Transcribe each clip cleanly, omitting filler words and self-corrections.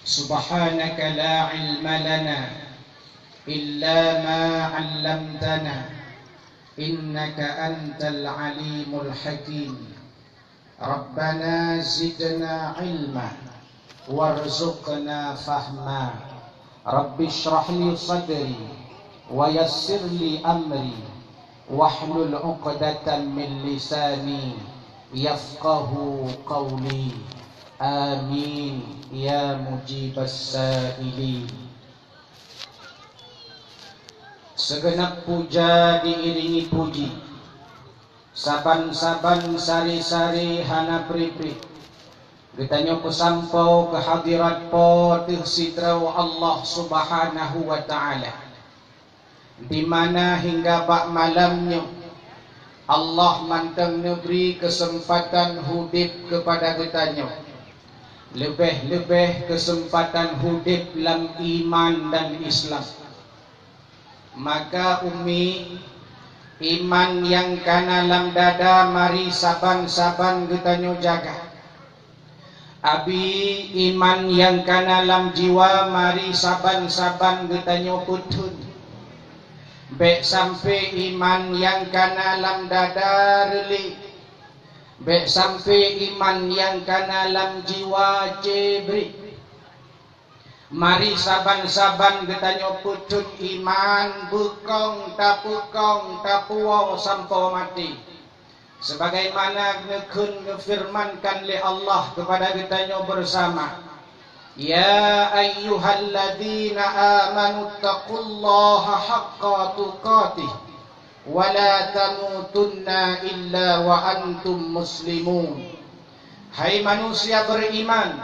سبحانك لا علم لنا إلا ما علمتنا إنك أنت العليم الحكيم. ربنا زدنا علما وارزقنا فهما. رب اشرح لي صدري ويسر لي أمري واحلل عقدة من لساني يفقه قولي. آمين يا مجيب السائلين. Segenap puja diiringi puji, saban-saban sari-sari hana pri-pri. Getanyo kusampau ke hadirat potih sitrau Allah Subhanahu wa ta'ala, di mana hingga bak malamnya Allah mantang neberi kesempatan hidup kepada getanyo, lebih-lebih kesempatan hidup dalam iman dan Islam. Maka umi, iman yang kana lam dada mari saban-saban getanyo jaga. Abi iman yang kana lam jiwa mari saban-saban getanyo putun. Bek sampai iman yang kana lam dada reli, bek sampai iman yang kana lam jiwa cebri. Mari saban-saban getanyo putun iman bukong tapuwau sampai mati. Sebagaimana ngefirmankan oleh Allah kepada getanyo bersama, Ya ayyuhalladzina amanu taqullaha haqqa tuqatih wa la tamutunna illa wa antum muslimun. Hai manusia beriman,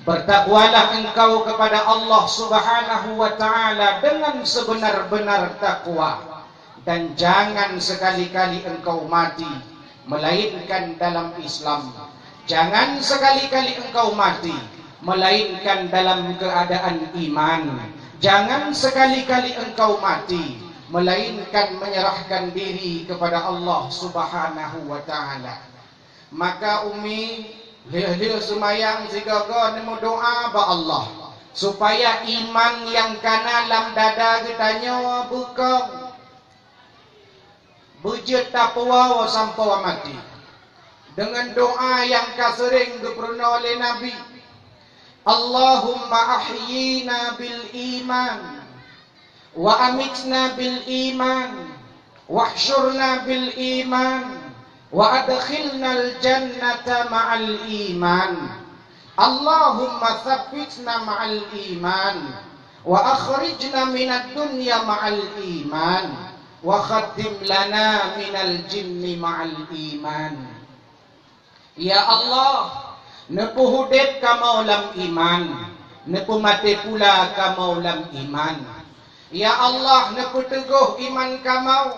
bertakwalah engkau kepada Allah Subhanahu wa ta'ala dengan sebenar-benar takwa, dan jangan sekali-kali engkau mati melainkan dalam Islam. Jangan sekali-kali engkau mati melainkan dalam keadaan iman. Jangan sekali-kali engkau mati melainkan menyerahkan diri kepada Allah Subhanahu wa ta'ala. Maka umi dia semayang sigaga nemu doa ba Allah supaya iman yang kana lam dada getanyo buka bujut tapwa sampai mati, dengan doa yang kasering dipernah oleh Nabi, Allahumma ahyina bil iman wa amitna bil iman wahsyurna bil iman wa adkhilnal jannata ma'al iman. Allahumma thabbitna ma'al iman wa akhrijna minad dunya ma'al iman wa khatim lana minal jinni ma'al iman. Ya Allah, nepu hudib ka maulam iman, nepu mati pula ka maulam iman. Ya Allah, nepu teguh iman ka mau,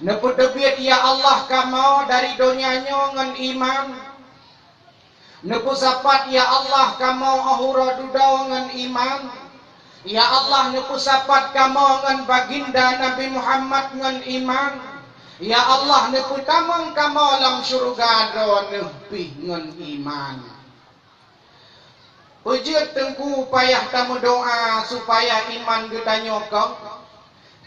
nepu tebit ya Allah kamau dari dunianya ngan iman. Nepu sapat ya Allah kamau ahura dudau ngan iman. Ya Allah nepu sapat kamau ngan baginda Nabi Muhammad ngan iman. Ya Allah nepu tamang kamau lam syurga do nepi ngan iman. Ujud tengku payah tamu doa supaya iman getanyo kau.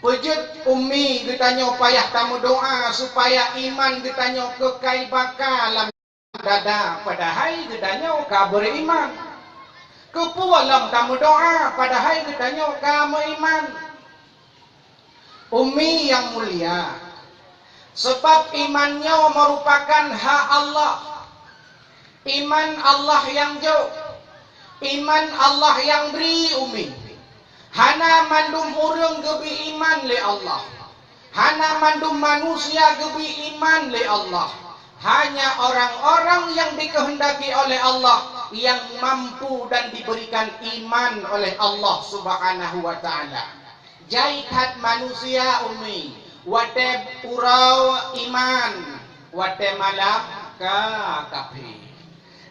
Pujud umi getanyo payah tamu doa supaya iman getanyo kekai bakalam dada, padahal getanyo ka beriman. Kepualam tamu doa padahal getanyo ka beriman. Umi yang mulia, sebab imannya merupakan hak Allah. Iman Allah yang jauh, iman Allah yang beri umi. Hana mandum urang gebi iman le Allah. Hana mandum manusia gebi iman le Allah. Hanya orang-orang yang dikehendaki oleh Allah yang mampu dan diberikan iman oleh Allah Subhanahu wa ta'ala. Jaikat manusia umi, wate urau iman, wate malak ka kafi.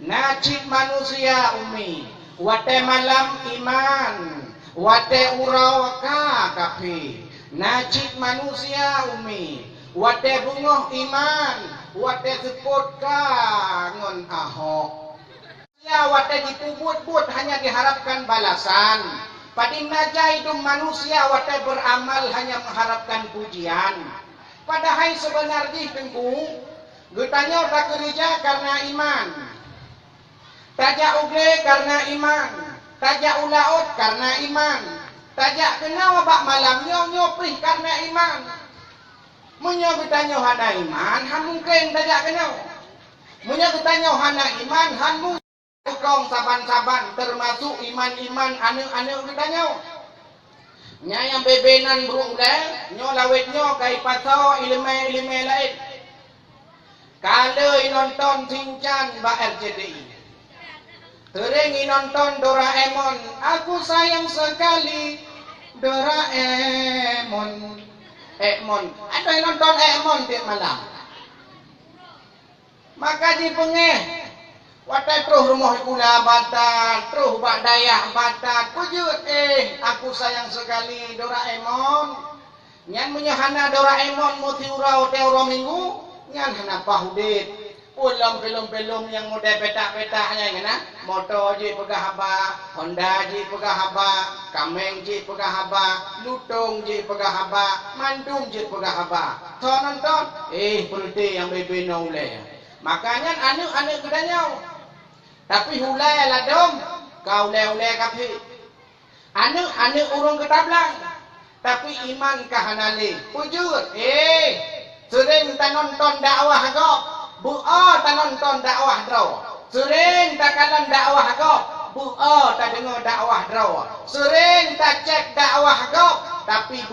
Najib manusia umi, wate malam iman, wate urau ka kafi. Najib manusia umi, wate bungoh iman, wate seput ka ngon ahok. Ya wate dipubut-but hanya diharapkan balasan. Padinna hidup manusia wate beramal hanya mengharapkan pujian. Padahal sebenarnya tengku, getanya tak gereja karena iman. Tajak ugle karena iman. Tajak ulaut karena iman. Tajak kena wabak malam nyopih karena iman. Munya getanya hana iman, han mungkin tajak kena. Munya getanya hana iman, han mungkin tukang saban-saban termasuk iman-iman ane-ane getanya. Nya yang bebenan burung dah, nyo lawetnya kai paso ilme-ilme lain. Kalau nonton Shinchan ba RCTI. Sering nonton Doraemon, aku sayang sekali Doraemon. Ada yang nonton Emon tiap malam. Maka dipengeh, watai terus rumah kula batat, terus bak dayah batat. Pujut aku sayang sekali Doraemon. Nyan menyahana Doraemon muti urau teoro minggu, nyan hana pahudit. Ulam pelum-pelum yang model petak-petaknya kena. Motor je pegah haba, Honda je pegah haba, Kameng je pegah haba, Lutung je pegah haba, Mandung je pegah haba. Nonton, perute yang bebe naulai. Makanya anu-anu kedanya. Tapi hulai lah dom, kau ulai kapi. Anu urung ketablang. Tapi iman kahanali. Pujur, sering tak nonton dakwah kau. Tak nonton dakwah draw. Sering tak kalan dakwah kau. Tak dengar dakwah draw. Sering tak cek dakwah kau. Tapi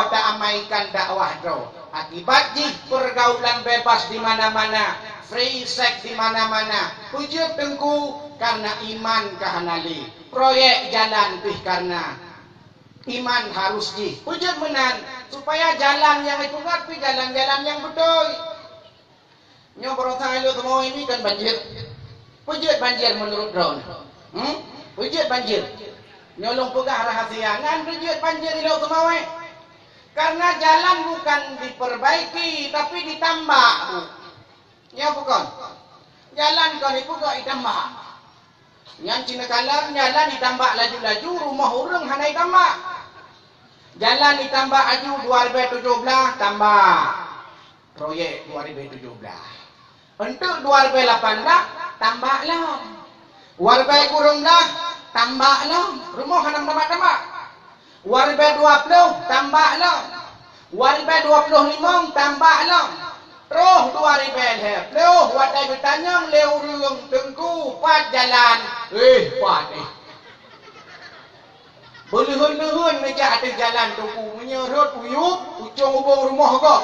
tak amaikan dakwah draw. Akibat pergaulan bebas di mana-mana. Free sex di mana-mana. Pujud tengku karena iman kahanali. Proyek jalan pih karena iman harus pujud menan supaya jalan yang itu pi jalan-jalan yang betul. Nyo berotang lu mau ini kan banjir. Pujud banjir menurut drone. Pujud banjir. Nyolong pegah rahasia. Ngan pujud banjir di laut Temawe. Karena jalan bukan diperbaiki tapi ditambah. Ya bukan. Jalan kan itu gak ditambah. Yang Cina kalam jalan ditambah laju-laju, rumah orang hana ditambah. Jalan ditambah aju 2017 tambah. Proyek 2017. Untuk 2018 tambah lah. 2019 tambah lah. Rumah hana tambah-tambah. 2020 tambah lah. 2025 tambah lah. Terus 2020 watai bertanya leu rung tengku pat jalan. Pat Berlehun-lehun meja atas jalan tengku menyerut uyup ujung ubung rumah kok.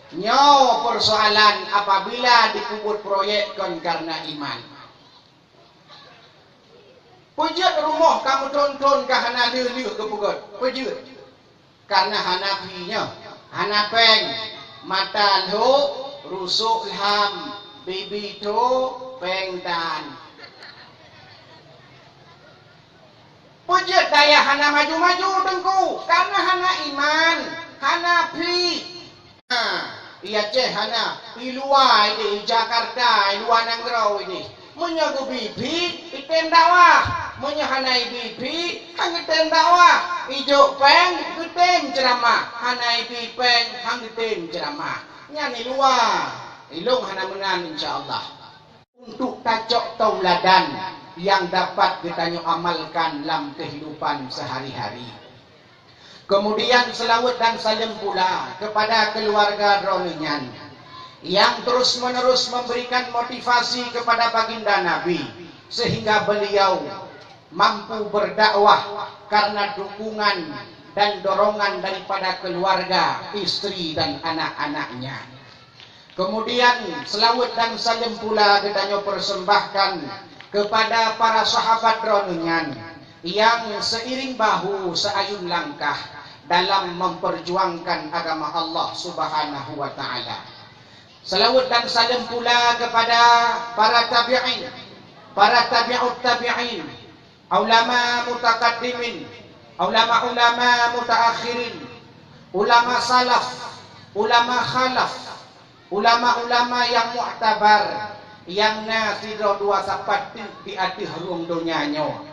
Nyaw persoalan apabila dikubur proyekkan karena iman. Pujud rumah kamu tonton ke hana lelih ke pugut. Pujud. Karena hanapinya. Hanapeng. Matan ho. Rusuk ham. Bibi to. Pengtan. Pujud daya hana maju-maju tengku. Karena hana iman. Hanapi. Iya ceh hana di luar ini Jakarta di luar Nangrau ini menyagu bibi item dakwah menyahanai bibi hangitem dakwah ijo peng item ceramah hanai peng hangitem ceramah nyani luar ilung hana menan insyaallah untuk tajok tauladan yang dapat kita amalkan dalam kehidupan sehari-hari. Kemudian selawat dan salam pula kepada keluarga Rominyan yang terus-menerus memberikan motivasi kepada baginda Nabi sehingga beliau mampu berdakwah karena dukungan dan dorongan daripada keluarga, istri dan anak-anaknya. Kemudian selawat dan salam pula kita persembahkan kepada para sahabat Rominyan yang seiring bahu seayun langkah dalam memperjuangkan agama Allah Subhanahu wa taala. Salawat dan salam pula kepada para tabi'in, para tabi'ut tabi'in, ulama mutaqaddimin, ulama-ulama mutaakhirin, ulama salaf, ulama khalaf, ulama-ulama yang mu'tabar yang na sidro dua sapat di adih rum donyanyo